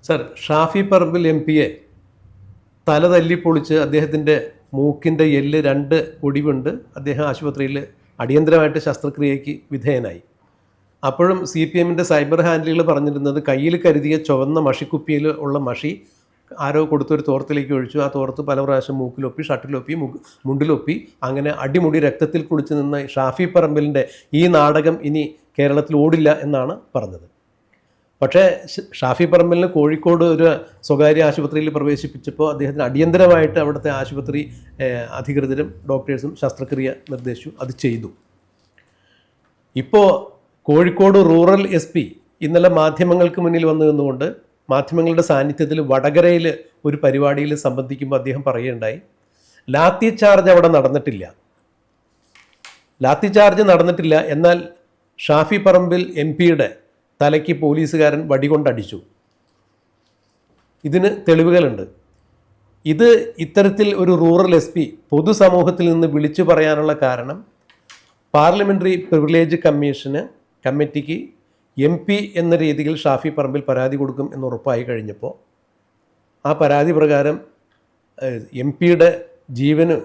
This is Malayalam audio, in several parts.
സർ, ഷാഫി പറമ്പിൽ MP-യെ തല തല്ലിപ്പൊളിച്ച് അദ്ദേഹത്തിൻ്റെ മൂക്കിൻ്റെ എല്ല് 2 ഒടിവുണ്ട്. അദ്ദേഹം ആശുപത്രിയിൽ അടിയന്തരമായിട്ട് ശസ്ത്രക്രിയയ്ക്ക് വിധേയനായി. അപ്പോഴും CPM-ൻ്റെ സൈബർ ഹാൻഡിലുകൾ പറഞ്ഞിരുന്നത് കയ്യിൽ കരുതിയ ചുവന്ന മഷിക്കുപ്പിയിൽ ഉള്ള മഷി ആരോ കൊടുത്തൊരു തോർത്തിലേക്ക് ഒഴിച്ചു. ആ തോർത്ത് പല പ്രാവശ്യം മൂക്കിലൊപ്പി, ഷർട്ടിലൊപ്പി, മുണ്ടിലൊപ്പി, അങ്ങനെ അടിമുടി രക്തത്തിൽ കുളിച്ച് നിന്ന ഷാഫി പറമ്പിലിൻ്റെ ഈ നാടകം ഇനി കേരളത്തിൽ ഓടില്ല എന്നാണ് പറഞ്ഞത്. പക്ഷേ ഷാഫി പറമ്പിലിന് കോഴിക്കോട് ഒരു സ്വകാര്യ ആശുപത്രിയിൽ പ്രവേശിപ്പിച്ചപ്പോൾ അദ്ദേഹത്തിന് അടിയന്തരമായിട്ട് അവിടുത്തെ ആശുപത്രി അധികൃതരും ഡോക്ടേഴ്സും ശസ്ത്രക്രിയ നിർദ്ദേശിച്ചു. അത് ചെയ്തു. ഇപ്പോൾ കോഴിക്കോട് റൂറൽ SP ഇന്നലെ മാധ്യമങ്ങൾക്ക് മുന്നിൽ വന്നു നിന്നുകൊണ്ട് മാധ്യമങ്ങളുടെ സാന്നിധ്യത്തിൽ വടകരയിൽ ഒരു പരിപാടിയിൽ സംബന്ധിക്കുമ്പോൾ അദ്ദേഹം പറയുകയുണ്ടായി, ലാത്തി ചാർജ് അവിടെ നടന്നിട്ടില്ല. ലാത്തി ചാർജ് നടന്നിട്ടില്ല, എന്നാൽ ഷാഫി പറമ്പിൽ MP-യുടെ തലയ്ക്ക് പോലീസുകാരൻ വടികൊണ്ടടിച്ചു. ഇതിന് തെളിവുകളുണ്ട്. ഇത് ഇത്തരത്തിൽ ഒരു റൂറൽ SP പൊതുസമൂഹത്തിൽ നിന്ന് വിളിച്ചു പറയാനുള്ള കാരണം പാർലമെൻ്ററി പ്രിവിലേജ് കമ്മിറ്റിക്ക് MP എന്ന രീതിയിൽ ഷാഫി പറമ്പിൽ പരാതി കൊടുക്കും എന്ന് ഉറപ്പായി കഴിഞ്ഞപ്പോൾ ആ പരാതി പ്രകാരം MP-യുടെ ജീവന്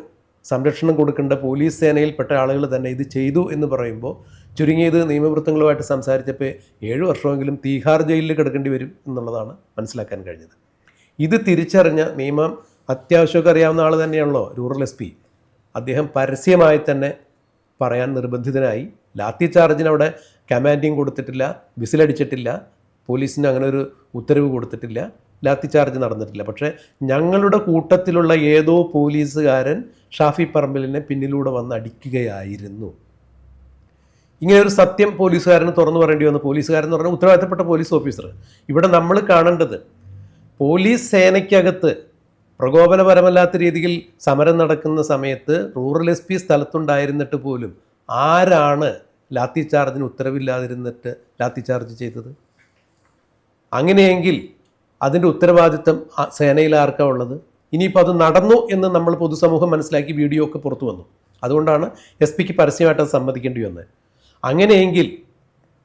സംരക്ഷണം കൊടുക്കേണ്ട പോലീസ് സേനയിൽപ്പെട്ട ആളുകൾ തന്നെ ഇത് ചെയ്തു എന്ന് പറയുമ്പോൾ ചുരുങ്ങിയത് നിയമവൃത്തങ്ങളുമായിട്ട് സംസാരിച്ചപ്പോൾ 7 വർഷമെങ്കിലും തീഹാർ ജയിലിൽ കിടക്കേണ്ടി വരും എന്നുള്ളതാണ് മനസ്സിലാക്കാൻ കഴിഞ്ഞത്. ഇത് തിരിച്ചറിഞ്ഞ നിയമം അത്യാവശ്യമൊക്കെ അറിയാവുന്ന ആൾ തന്നെയാണല്ലോ റൂറൽ SP. അദ്ദേഹം പരസ്യമായി തന്നെ പറയാൻ നിർബന്ധിതനായി. ലാത്തി ചാർജിന് അവിടെ കമാൻഡിങ് കൊടുത്തിട്ടില്ല, വിസിലടിച്ചിട്ടില്ല, പോലീസിന് അങ്ങനെ ഒരു ഉത്തരവ് കൊടുത്തിട്ടില്ല, ലാത്തി ചാർജ് നടന്നിട്ടില്ല. പക്ഷേ ഞങ്ങളുടെ കൂട്ടത്തിലുള്ള ഏതോ പോലീസുകാരൻ ഷാഫി പറമ്പിലിനെ പിന്നിലൂടെ വന്ന് അടിക്കുകയായിരുന്നു. ഇങ്ങനെ ഒരു സത്യം പോലീസുകാരന് തുറന്നു പറയേണ്ടി വന്നു. പോലീസുകാരൻ എന്ന് പറഞ്ഞാൽ ഉത്തരവാദിത്തപ്പെട്ട പോലീസ് ഓഫീസർ. ഇവിടെ നമ്മൾ കാണേണ്ടത് പോലീസ് സേനയ്ക്കകത്ത് പ്രകോപനപരമല്ലാത്ത രീതിയിൽ സമരം നടക്കുന്ന സമയത്ത് റൂറൽ SP സ്ഥലത്തുണ്ടായിരുന്നിട്ട് പോലും ആരാണ് ലാത്തി ചാർജിന് ഉത്തരവില്ലാതിരുന്നിട്ട് ലാത്തി ചാർജ് ചെയ്തത്? അങ്ങനെയെങ്കിൽ അതിൻ്റെ ഉത്തരവാദിത്തം സേനയിൽ ആർക്കാണ് ഉള്ളത്? ഇനിയിപ്പോൾ അത് നടന്നു എന്ന് നമ്മൾ പൊതുസമൂഹം മനസ്സിലാക്കി വീഡിയോ ഒക്കെ പുറത്തു വന്നു. അതുകൊണ്ടാണ് SP-ക്ക് പരസ്യമായിട്ട് അത് സമ്മതിക്കേണ്ടി വന്നത്. അങ്ങനെയെങ്കിൽ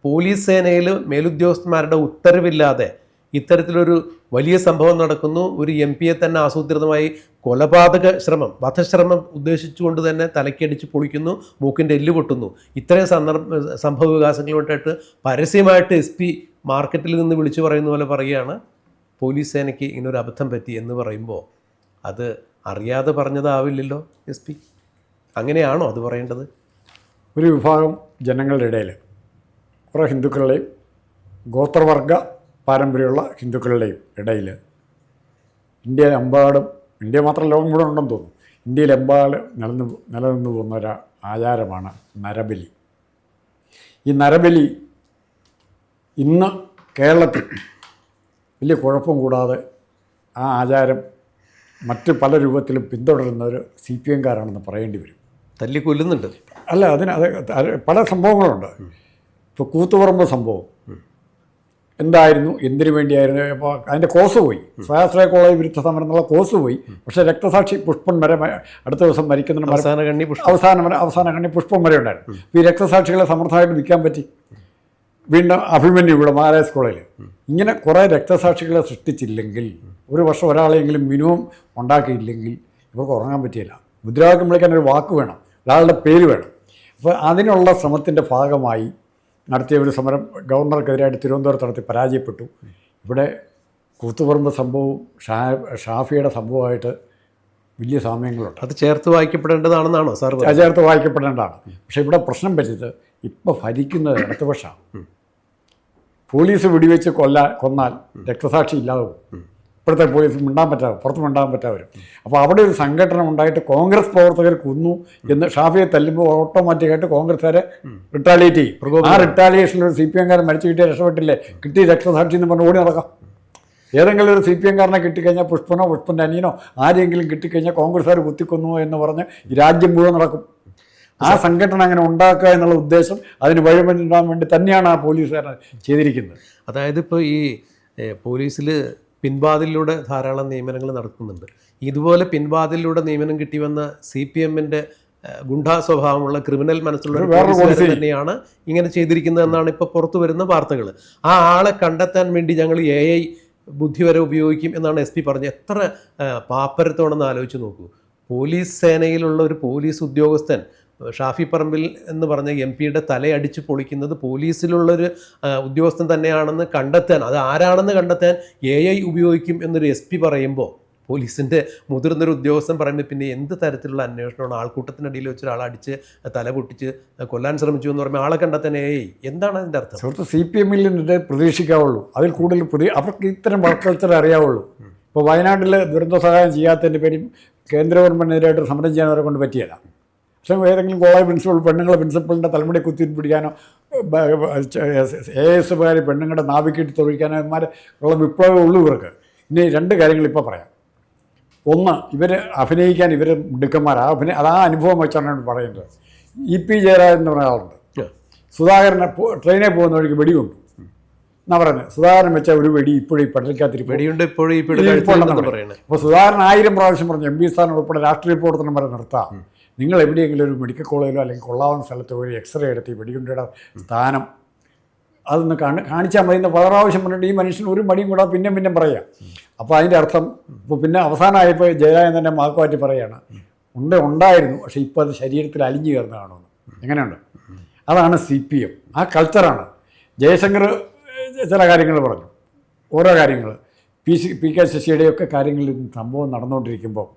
പോലീസ് സേനയിൽ മേലുദ്യോഗസ്ഥന്മാരുടെ ഉത്തരവില്ലാതെ ഇത്തരത്തിലൊരു വലിയ സംഭവം നടക്കുന്നു. ഒരു MP-യെ തന്നെ ആസൂത്രിതമായി കൊലപാതക ശ്രമം, വധശ്രമം ഉദ്ദേശിച്ചുകൊണ്ട് തന്നെ തലക്കടിച്ച് പൊളിക്കുന്നു, മൂക്കിൻ്റെ എല്ല് പൊട്ടുന്നു. ഇത്രയും സംഭവ വികാസങ്ങളുമായിട്ട് പരസ്യമായിട്ട് SP മാർക്കറ്റിൽ നിന്ന് വിളിച്ചു പറയുന്ന പോലെ പറയുകയാണ് പോലീസ് സേനയ്ക്ക് ഇങ്ങനൊരു അബദ്ധം പറ്റി എന്ന് പറയുമ്പോൾ അത് അറിയാതെ പറഞ്ഞതാവില്ലല്ലോ SP. അങ്ങനെയാണോ അത് പറയേണ്ടത്? ഒരു വിഭാഗം ജനങ്ങളുടെ ഇടയിൽ കുറേ ഹിന്ദുക്കളുടെയും ഗോത്രവർഗ പാരമ്പര്യമുള്ള ഹിന്ദുക്കളുടെയും ഇടയിൽ ഇന്ത്യയിലെമ്പാടും, ഇന്ത്യ മാത്രം ലോകം മുഴുവൻ ഉണ്ടെന്ന് തോന്നുന്നു, ഇന്ത്യയിലെമ്പാടും നിലനിന്ന് പോകുന്ന ഒരു ആചാരമാണ് നരബലി. ഈ നരബലി ഇന്ന് കേരളത്തിൽ വലിയ കുഴപ്പം കൂടാതെ ആ ആചാരം മറ്റ് പല രൂപത്തിലും പിന്തുടരുന്ന ഒരു CPM-കാരാണെന്ന് പറയേണ്ടി വരും. തല്ലിക്കൊല്ലുന്നുണ്ട്. അല്ല, അത് പല സംഭവങ്ങളുണ്ട്. ഇപ്പോൾ കൂത്തുപറമ്പ് സംഭവം എന്തായിരുന്നു, എന്തിനു വേണ്ടിയായിരുന്നു? അപ്പോൾ അതിൻ്റെ കോസ് പോയി, സ്വാശ്രയ കോളേജ് വിരുദ്ധ സമരം എന്നുള്ള കോസ് പോയി. പക്ഷേ രക്തസാക്ഷി പുഷ്പം വരെ അടുത്ത ദിവസം മരിക്കുന്ന അവസാന കണ്ണി പുഷ്പം വരെ ഉണ്ടായിരുന്നു. ഈ രക്തസാക്ഷികളെ സമർത്ഥമായിട്ട് വിൽക്കാൻ പറ്റി. വീണ്ടും അഭിമന്യു ഇവിടെ മഹാരാജ് കോളേജിൽ ഇങ്ങനെ കുറേ രക്തസാക്ഷികളെ സൃഷ്ടിച്ചില്ലെങ്കിൽ, ഒരു വർഷം ഒരാളെങ്കിലും മിനിമം ഉണ്ടാക്കിയില്ലെങ്കിൽ ഇവർക്ക് ഉറങ്ങാൻ പറ്റിയില്ല. മുദ്രാവാക്യം വിളിക്കാൻ ഒരു വാക്ക് വേണം, ഒരാളുടെ പേര് വേണം. അപ്പോൾ അതിനുള്ള ശ്രമത്തിൻ്റെ ഭാഗമായി നടത്തിയ ഒരു സമരം ഗവർണർക്കെതിരായിട്ട് തിരുവനന്തപുരത്ത് നടത്തി പരാജയപ്പെട്ടു. ഇവിടെ കൂത്തുപറമ്പ് സംഭവവും ഷാഫിയുടെ സംഭവമായിട്ട് വലിയ സാമ്യങ്ങളുണ്ട്. അത് ചേർത്ത് വായിക്കപ്പെടേണ്ടതാണെന്നാണോ സാർ? ചേർത്ത് വായിക്കപ്പെടേണ്ടതാണ്. പക്ഷേ ഇവിടെ പ്രശ്നം പറ്റിയത് ഇപ്പോൾ ഭരിക്കുന്നത് ഇടതുപക്ഷമാണ്. പോലീസ് വെടിവെച്ച് കൊന്നാൽ രക്തസാക്ഷി ഇല്ലാതെ പോകും. ഇപ്പോഴത്തെ പോലീസ് പുറത്ത് മിണ്ടാൻ പറ്റാവരും. അപ്പോൾ അവിടെ ഒരു സംഘടന ഉണ്ടായിട്ട് കോൺഗ്രസ് പ്രവർത്തകർ കൊന്നു എന്ന് ഷാഫിയെ തല്ലുമ്പോൾ ഓട്ടോമാറ്റിക്കായിട്ട് കോൺഗ്രസ്സുകാരെ റിട്ടാലിയേറ്റ് ചെയ്യും. ആ റിട്ടാലിയേഷനിൽ ഒരു CPM-കാരൻ മരിച്ചു കിട്ടിയ രക്ഷപ്പെട്ടില്ലേ, കിട്ടി രക്തസാക്ഷി എന്ന് പറഞ്ഞ് ഓടി നടക്കാം. ഏതെങ്കിലും ഒരു CPM-കാരനെ കിട്ടിക്കഴിഞ്ഞാൽ പുഷ്പൻ്റെ അനിയനോ ആരെങ്കിലും കിട്ടിക്കഴിഞ്ഞാൽ കോൺഗ്രസ്സുകാർ കുത്തിക്കൊന്നു എന്ന് പറഞ്ഞ് ഈ രാജ്യം മുഴുവൻ നടക്കും. ആ സംഘടന അങ്ങനെ ഉണ്ടാക്കുക എന്നുള്ള ഉദ്ദേശം, അതിന് വഴിമുണ്ടാകാൻ വേണ്ടി തന്നെയാണ് ആ പോലീസുകാരൻ ചെയ്തിരിക്കുന്നത്. അതായത് ഇപ്പോൾ ഈ പോലീസിൽ പിൻവാതിലൂടെ ധാരാളം നിയമനങ്ങൾ നടക്കുന്നുണ്ട്. ഇതുപോലെ പിൻവാതിലൂടെ നിയമനം കിട്ടി വന്ന CPM-ൻ്റെ ഗുണ്ടാ സ്വഭാവമുള്ള ക്രിമിനൽ മനസ്സുള്ള തന്നെയാണ് ഇങ്ങനെ ചെയ്തിരിക്കുന്നത് എന്നാണ് ഇപ്പോൾ പുറത്തു വരുന്ന വാർത്തകൾ. ആ ആളെ കണ്ടെത്താൻ വേണ്ടി ഞങ്ങൾ AI ബുദ്ധി വരെ ഉപയോഗിക്കും എന്നാണ് SP പറഞ്ഞത്. എത്ര പാപ്പരത്തോണെന്ന് ആലോചിച്ച് നോക്കൂ. പോലീസ് സേനയിലുള്ള ഒരു പോലീസ് ഉദ്യോഗസ്ഥൻ ഷാഫി പറമ്പിൽ എന്ന് പറഞ്ഞ MP-യുടെ തലയടിച്ച് പൊളിക്കുന്നത് പോലീസിലുള്ളൊരു ഉദ്യോഗസ്ഥൻ തന്നെയാണെന്ന് കണ്ടെത്താൻ, അത് ആരാണെന്ന് കണ്ടെത്താൻ AI ഉപയോഗിക്കും എന്നൊരു SP പറയുമ്പോൾ, പോലീസിൻ്റെ മുതിർന്നൊരു ഉദ്യോഗസ്ഥൻ പറയുമ്പോൾ പിന്നെ എന്ത് തരത്തിലുള്ള അന്വേഷണമാണ്? ആൾക്കൂട്ടത്തിനിടയിൽ വെച്ച് ഒരാളെ അടിച്ച് തല പൊട്ടിച്ച് കൊല്ലാൻ ശ്രമിച്ചു എന്ന് പറയുമ്പോൾ ആളെ കണ്ടെത്താൻ എന്താണ് അതിൻ്റെ അർത്ഥം? സുഹൃത്ത്, CPM-ൽ നിന്നിട്ട് പ്രതീക്ഷിക്കാവുള്ളൂ. അതിൽ കൂടുതൽ അവർക്ക് ഇത്തരം വർക്ക് കൾച്ചർ അറിയാവുള്ളൂ. ഇപ്പോൾ വയനാട്ടിൽ ദുരന്ത സഹായം ചെയ്യാത്തതിൻ്റെ പേരും കേന്ദ്ര ഗവൺമെൻറ്റിനെതിരായിട്ട് സമരം ചെയ്യാൻ അവരെ കൊണ്ട് പറ്റിയല്ല. പക്ഷേ ഏതെങ്കിലും കോളേജ് പ്രിൻസിപ്പൾ പെണ്ണുങ്ങളെ പ്രിൻസിപ്പളിൻ്റെ തലമുടി കുത്തി പിടിക്കാനോ ASകാർ പെണ്ണുങ്ങളുടെ നാവിക്കിട്ട് തൊഴിക്കാനോ ഉള്ള വിപ്ലവമേ ഉള്ളൂ ഇവർക്ക്. ഇനി 2 കാര്യങ്ങൾ ഇപ്പോൾ പറയാം. ഒന്ന്, ഇവർ അഭിനയിക്കാൻ ഇവർ മിടുക്കന്മാർ. അതാ അനുഭവം വെച്ചാണ് പറയുന്നത്. EP ജയരാജൻ എന്ന് പറഞ്ഞ ആളുണ്ട്. സുധാകരനെ ട്രെയിനിൽ പോകുന്ന വഴിക്ക് വെടിയുണ്ട് എന്നാ പറയുന്നത്. സുധാകരൻ വെച്ച ഒരു വെടി ഇപ്പോഴും ഈ പെടലിക്കാത്തിരിക്കും. വെടിയുണ്ട് ഇപ്പോഴും. അപ്പോൾ സുധാകരൻ 1000 പ്രാവശ്യം പറഞ്ഞു MP സ്ഥാനം ഉൾപ്പെടെ രാഷ്ട്രീയ പ്രവർത്തനം വരെ നിർത്താം. നിങ്ങൾ എവിടെയെങ്കിലും ഒരു മെഡിക്കൽ കോളേജിലോ അല്ലെങ്കിൽ കൊള്ളാവുന്ന സ്ഥലത്തോ ഒരു എക്സ്റേ എടുത്ത് ഈ വെടിയുണ്ടയുടെ സ്ഥാനം അതൊന്ന് കാണിച്ചാൽ മതി എന്ന് 10 പ്രാവശ്യം പറഞ്ഞിട്ട് ഈ മനുഷ്യന് ഒരു മടിയും കൂടാതെ പിന്നെ പറയുക. അപ്പോൾ അതിൻ്റെ അർത്ഥം ഇപ്പോൾ പിന്നെ അവസാനമായപ്പോൾ ജയരാജൻ തന്നെ മാക്കുമാറ്റി പറയുകയാണ്, ഉണ്ടായിരുന്നു, പക്ഷേ ഇപ്പോൾ അത് ശരീരത്തിൽ അലിഞ്ഞു കയറുന്ന കാണുമെന്ന്. എങ്ങനെയുണ്ട്? അതാണ് CPM. ആ കൾച്ചറാണ്. ജയശങ്കർ ചില കാര്യങ്ങൾ പറഞ്ഞു, ഓരോ കാര്യങ്ങൾ PK ശശിയുടെയൊക്കെ കാര്യങ്ങളിൽ സംഭവം നടന്നുകൊണ്ടിരിക്കുമ്പോൾ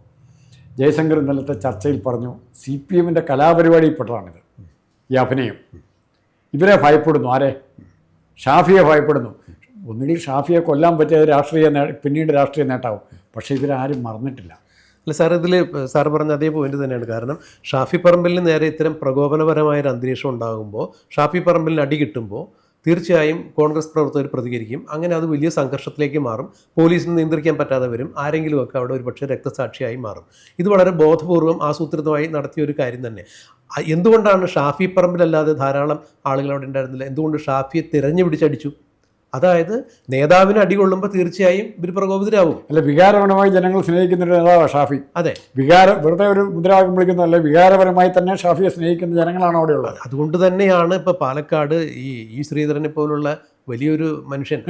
ജയശങ്കർ ഇന്നലത്തെ ചർച്ചയിൽ പറഞ്ഞു, CPM-ൻ്റെ കലാപരിപാടിയിൽപ്പെട്ടതാണിത്, ഈ അഭിനയം. ഇവരെ ഭയപ്പെടുന്നു. ആരെ? ഷാഫിയെ ഭയപ്പെടുന്നു. ഒന്നുകിൽ ഷാഫിയെ കൊല്ലാൻ പറ്റിയ പിന്നീട് രാഷ്ട്രീയ നേട്ടാവും. പക്ഷേ ഇവരാരും മറന്നിട്ടില്ല. അല്ല സാർ, ഇതിൽ സാർ പറഞ്ഞ അതേ പോയിന്റ് തന്നെയാണ്. കാരണം ഷാഫി പറമ്പിലിന് നേരെ ഇത്തരം പ്രകോപനപരമായൊരു അന്തരീക്ഷം ഉണ്ടാകുമ്പോൾ, ഷാഫി പറമ്പിലിന് അടി കിട്ടുമ്പോൾ തീർച്ചയായും കോൺഗ്രസ് പ്രവർത്തകർ പ്രതികരിക്കും. അങ്ങനെ അത് വലിയ സംഘർഷത്തിലേക്ക് മാറും. പോലീസിന് നിയന്ത്രിക്കാൻ പറ്റാതെ വരും. ആരെങ്കിലുമൊക്കെ അവിടെ ഒരു പക്ഷേ രക്തസാക്ഷിയായി മാറും. ഇത് വളരെ ബോധപൂർവം ആസൂത്രിതമായി നടത്തിയ ഒരു കാര്യം തന്നെ. എന്തുകൊണ്ടാണ് ഷാഫി പറമ്പിലല്ലാതെ ധാരാളം ആളുകൾ അവിടെ ഉണ്ടായിരുന്നില്ല? എന്തുകൊണ്ട് ഷാഫിയെ തിരഞ്ഞു പിടിച്ചടിച്ചു? അതായത് നേതാവിന് അടി കൊള്ളുമ്പോൾ തീർച്ചയായും ഇവർ പ്രകോപിതരാകും. അല്ല, വികാരപരമായി ജനങ്ങൾ സ്നേഹിക്കുന്ന ഒരു നേതാവാണ് ഷാഫി. അതെ, വെറുതെ ഒരു മുദ്രാവാക്യം വിളിക്കുന്നതല്ല, വികാരപരമായി തന്നെ ഷാഫിയെ സ്നേഹിക്കുന്ന ജനങ്ങളാണ് അവിടെയുള്ളത്. അതുകൊണ്ട് തന്നെയാണ് ഇപ്പോൾ പാലക്കാട് ഈ ശ്രീധരനെ പോലുള്ള വലിയൊരു മനുഷ്യൻ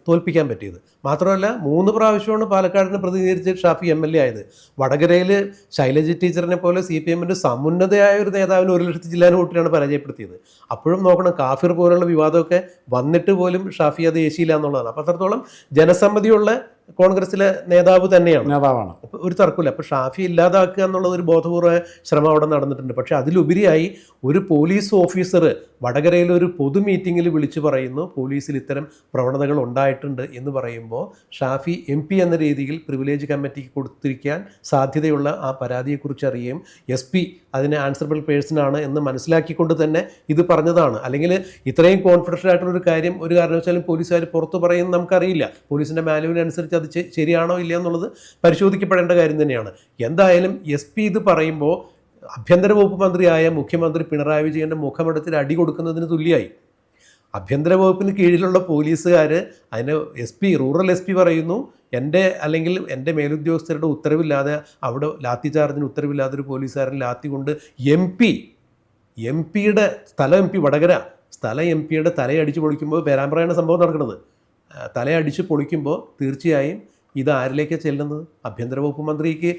തോൽപ്പിക്കാൻ പറ്റിയത്. മാത്രമല്ല 3 പ്രാവശ്യമാണ് പാലക്കാടിനെ പ്രതിനിധീകരിച്ച് ഷാഫി MLA ആയത്. വടകരയിൽ ശൈലജ ടീച്ചറിനെ പോലെ CPM-ൻ്റെ സമുന്നതയായ ഒരു നേതാവിന് 1 ലക്ഷത്തി ചില്ലാൻ വോട്ടിലാണ് പരാജയപ്പെടുത്തിയത്. അപ്പോഴും നോക്കണം, കാഫിർ പോലുള്ള വിവാദമൊക്കെ വന്നിട്ട് പോലും ഷാഫി അത് ഏശിയില്ല എന്നുള്ളതാണ്. അപ്പോൾ അത്രത്തോളം ജനസമ്മതിയുള്ള കോൺഗ്രസിലെ നേതാവാണ്. ഒരു തർക്കമില്ല. അപ്പോൾ ഷാഫി ഇല്ലാതാക്കുക എന്നുള്ളത് ഒരു ബോധപൂർവ്വ ശ്രമം അവിടെ നടന്നിട്ടുണ്ട്. പക്ഷേ അതിലുപരിയായി ഒരു പോലീസ് ഓഫീസർ വടകരയിൽ ഒരു പൊതു മീറ്റിങ്ങിൽ വിളിച്ചു പറയുന്നു പോലീസിൽ ഇത്തരം പ്രവണതകൾ ഉണ്ടായിട്ടുണ്ട് എന്ന് പറയുമ്പോൾ ഷാഫി MP എന്ന രീതിയിൽ പ്രിവിലേജ് കമ്മിറ്റിക്ക് കൊടുത്തിരിക്കാൻ സാധ്യതയുള്ള ആ പരാതിയെക്കുറിച്ച് അറിയുകയും SP അതിന് ആൻസറബിൾ പേഴ്സണാണ് എന്ന് മനസ്സിലാക്കിക്കൊണ്ട് തന്നെ ഇത് പറഞ്ഞതാണ്. അല്ലെങ്കിൽ ഇത്രയും കോൺഫിഡൻഷ്യൽ ആയിട്ടുള്ളൊരു കാര്യം ഒരു കാരണവശാലും പോലീസുകാർ പുറത്ത് പറയുന്നത് നമുക്കറിയില്ല. പോലീസിൻ്റെ മാനുവലിനനുസരിച്ച് അത് ശരിയാണോ ഇല്ല എന്നുള്ളത് പരിശോധിക്കപ്പെടേണ്ട കാര്യം തന്നെയാണ്. എന്തായാലും SP ഇത് പറയുമ്പോൾ ആഭ്യന്തര വകുപ്പ് മന്ത്രിയായ മുഖ്യമന്ത്രി പിണറായി വിജയൻ്റെ മുഖമെടുത്തിൽ അടി കൊടുക്കുന്നതിന് തുല്യമായി. ആഭ്യന്തര വകുപ്പിന് കീഴിലുള്ള പോലീസുകാർ അതിന് റൂറൽ SP പറയുന്നു, എൻ്റെ മേലുദ്യോഗസ്ഥരുടെ ഉത്തരവില്ലാതെ അവിടെ ലാത്തി ചാർജിന് ഉത്തരവില്ലാതെ ഒരു പോലീസുകാരൻ ലാത്തി കൊണ്ട് MP-യുടെ വടകര MP-യുടെ തലയടിച്ച് പൊളിക്കുമ്പോൾ പേരാമ്പ്രയാണ് സംഭവം നടക്കുന്നത്. തലയടിച്ച് പൊളിക്കുമ്പോൾ തീർച്ചയായും ഇത് ആരിലേക്കാണ് ചെല്ലുന്നത്? ആഭ്യന്തര വകുപ്പ് മന്ത്രിക്ക്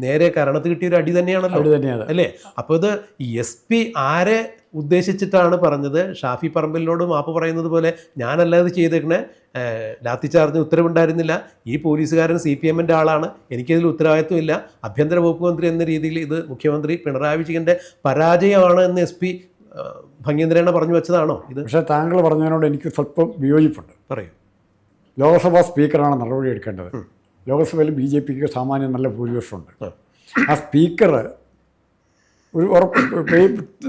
നേരെ കരണത്ത് കിട്ടിയൊരു അടി തന്നെയാണല്ലോ, അല്ലേ? അപ്പോൾ ഇത് SP ആരെ ഉദ്ദേശിച്ചിട്ടാണ് പറഞ്ഞത്? ഷാഫി പറമ്പിലിനോട് മാപ്പ് പറയുന്നത് പോലെ ഞാനല്ല ഇത് ചെയ്തേക്കണേ, ലാത്തി ചാർജിന് ഉത്തരവുണ്ടായിരുന്നില്ല, ഈ പോലീസുകാരൻ CPM-ൻ്റെ ആളാണ്, എനിക്കതിൽ ഉത്തരവാദിത്വമില്ല, ആഭ്യന്തര വകുപ്പ് മന്ത്രി എന്ന രീതിയിൽ ഇത് മുഖ്യമന്ത്രി പിണറായി വിജയൻ്റെ പരാജയമാണ് എന്ന് SP ഭംഗീന്ദ്രേണ പറഞ്ഞു വെച്ചതാണോ ഇത്? പക്ഷേ താങ്കൾ പറഞ്ഞതിനോട് എനിക്ക് സ്വല്പം വിയോജിപ്പുണ്ട്. പറയൂ. ലോക്സഭാ സ്പീക്കറാണ് നടപടി എടുക്കേണ്ടത്. ലോക്സഭയിൽ BJPക്ക് സാമാന്യം നല്ല ഭൂരിപക്ഷമുണ്ട്. ആ സ്പീക്കർ ഒരു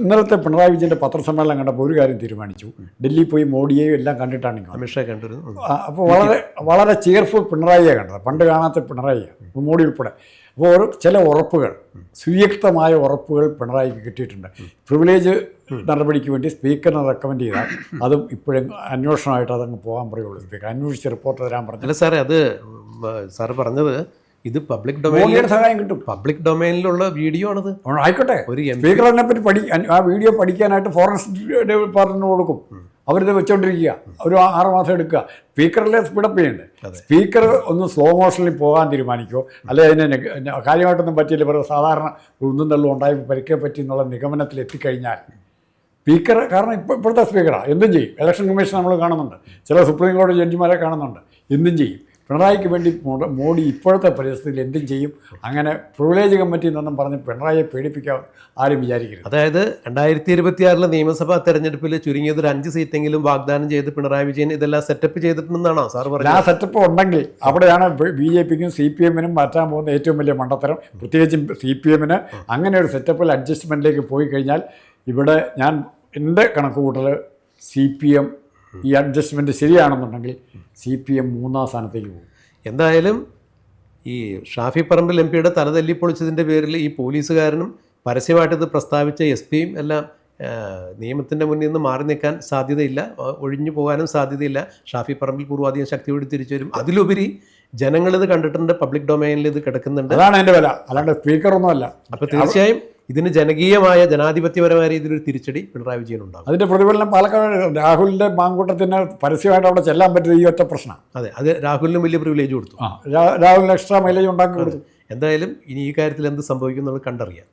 ഇന്നലത്തെ പിണറായി വിജയൻ്റെ പത്രസമ്മേളനം കണ്ടപ്പോൾ ഒരു കാര്യം തീരുമാനിച്ചു, ഡൽഹി പോയി മോഡിയെയും എല്ലാം കണ്ടിട്ടാണ് അമിത്ഷാ കണ്ടിരുന്നത്. അപ്പോൾ വളരെ ചെയർഫുൾ പിണറായിയാണ് കണ്ടത്, പണ്ട് കാണാത്ത പിണറായിയാണ്, മോഡി ഉൾപ്പെടെ. അപ്പോൾ ചില ഉറപ്പുകൾ, സുവ്യക്തമായ ഉറപ്പുകൾ പിണറായിക്ക് കിട്ടിയിട്ടുണ്ട്. പ്രിവിലേജ് നടപടിക്ക് വേണ്ടി സ്പീക്കറിനെ റെക്കമെൻഡ് ചെയ്താൽ അതും ഇപ്പോഴും അന്വേഷണമായിട്ട് അതങ്ങ് പോകാൻ പറയുള്ളൂ. സ്പീക്കർ അന്വേഷിച്ച് റിപ്പോർട്ട് തരാൻ പറഞ്ഞു. അല്ല സാറേ, അത് സാറ് പറഞ്ഞത് ഇത് പബ്ലിക് ഡൊമൈനിൽ സഹായം കിട്ടും. പബ്ലിക് ഡൊമൈനിലുള്ള വീഡിയോ ആണത്. ആയിക്കോട്ടെ, സ്പീക്കർ അതിനെപ്പറ്റി ആ വീഡിയോ പഠിക്കാനായിട്ട് ഫോറൻസിക് ഡിപ്പാർട്ട്മെൻറ്റ് കൊടുക്കും. അവരിത് വെച്ചുകൊണ്ടിരിക്കുക. ഒരു 6 മാസം എടുക്കുക. സ്പീക്കറിലെ സ്പീഡപ്പ് ചെയ്യുന്നുണ്ട്. സ്പീക്കർ ഒന്ന് സ്ലോ മോഷനിൽ പോകാൻ തീരുമാനിക്കുമോ, അല്ലെങ്കിൽ അതിന് കാര്യമായിട്ടൊന്നും പറ്റിയില്ല, വെറുതെ സാധാരണ ഉന്തും തള്ളും ഉണ്ടായി പരിക്കേ പറ്റി എന്നുള്ള നിഗമനത്തിൽ എത്തിക്കഴിഞ്ഞാൽ സ്പീക്കർ, കാരണം ഇപ്പോഴത്തെ സ്പീക്കറാണ്, എന്തും ചെയ്യും. ഇലക്ഷൻ കമ്മീഷൻ നമ്മൾ കാണുന്നുണ്ട്, ചില സുപ്രീം കോടതി ജഡ്ജിമാരെ കാണുന്നുണ്ട്, എന്തും ചെയ്യും. പിണറായിക്ക് വേണ്ടി മോഡി ഇപ്പോഴത്തെ പരിസ്ഥിതിയിൽ എന്തും ചെയ്യും. അങ്ങനെ പ്രിവിലേജ് കമ്മിറ്റി എന്നൊന്നും പറഞ്ഞ് പിണറായിയെ പേടിപ്പിക്കാൻ ആരും വിചാരിക്കരുത്. അതായത് 2026 നിയമസഭാ തെരഞ്ഞെടുപ്പിൽ ചുരുങ്ങിയത് ഒരു 5 സീറ്റെങ്കിലും വാഗ്ദാനം ചെയ്ത് പിണറായി വിജയൻ ഇതെല്ലാം സെറ്റപ്പ് ചെയ്തിട്ടുണ്ടെന്നാണോ സാർ പറഞ്ഞത്? ആ സെറ്റപ്പ് ഉണ്ടെങ്കിൽ അവിടെയാണ് BJPക്കും CPM-നും മാറ്റാൻ പോകുന്ന ഏറ്റവും വലിയ മണ്ടത്തരം. പ്രത്യേകിച്ചും CPM-ന് അങ്ങനെ ഒരു സെറ്റപ്പിൽ അഡ്ജസ്റ്റ്മെൻറ്റിലേക്ക് പോയി കഴിഞ്ഞാൽ ഇവിടെ എൻ്റെ കണക്കുകൂട്ടൽ CPM ഈ അഡ്ജസ്റ്റ്മെൻറ്റ് ശരിയാണെന്നുണ്ടെങ്കിൽ CPM 3-ാം സ്ഥാനത്തേക്ക് പോകും. എന്തായാലും ഈ ഷാഫി പറമ്പിൽ MP-യുടെ തലതല്ലി പൊളിച്ചതിൻ്റെ പേരിൽ ഈ പോലീസുകാരനും പരസ്യമായിട്ട് ഇത് പ്രസ്താവിച്ച SP-യും എല്ലാം നിയമത്തിൻ്റെ മുന്നിൽ നിന്ന് മാറി നിൽക്കാൻ സാധ്യതയില്ല, ഒഴിഞ്ഞു പോകാനും സാധ്യതയില്ല. ഷാഫി പറമ്പിൽ പൂർവാധികം ശക്തിയോടെ തിരിച്ചു വരും. അതിലുപരി ജനങ്ങളിത് കണ്ടിട്ടുണ്ട്, പബ്ലിക് ഡൊമൈനിൽ ഇത് കിടക്കുന്നുണ്ട്. അതാണ് എൻ്റെ വില, അല്ലാണ്ട് സ്പീക്കറൊന്നുമല്ല. അപ്പോൾ തീർച്ചയായും ഇതിന് ജനകീയമായ ജനാധിപത്യപരമായ രീതിയിലൊരു തിരിച്ചടി പിണറായി വിജയൻ ഉണ്ടാകും. അതിൻ്റെ പ്രതിഫലനം പാലക്കാട് രാഹുലിൻ്റെ മാങ്കൂട്ടത്തിന് പരസ്യമായിട്ട് അവിടെ ചെല്ലാൻ പറ്റിയ ഈ ഒറ്റ പ്രശ്നം. അതെ, അത് രാഹുലിനും വലിയ പ്രിവിലേജ് കൊടുത്തു. രാഹുലിന് എക്സ്ട്രാ മൈലേജ് ഉണ്ടാക്കി കൊടുത്തു. എന്തായാലും ഇനി ഈ കാര്യത്തിൽ എന്ത് സംഭവിക്കും എന്നുള്ളത് കണ്ടറിയാം.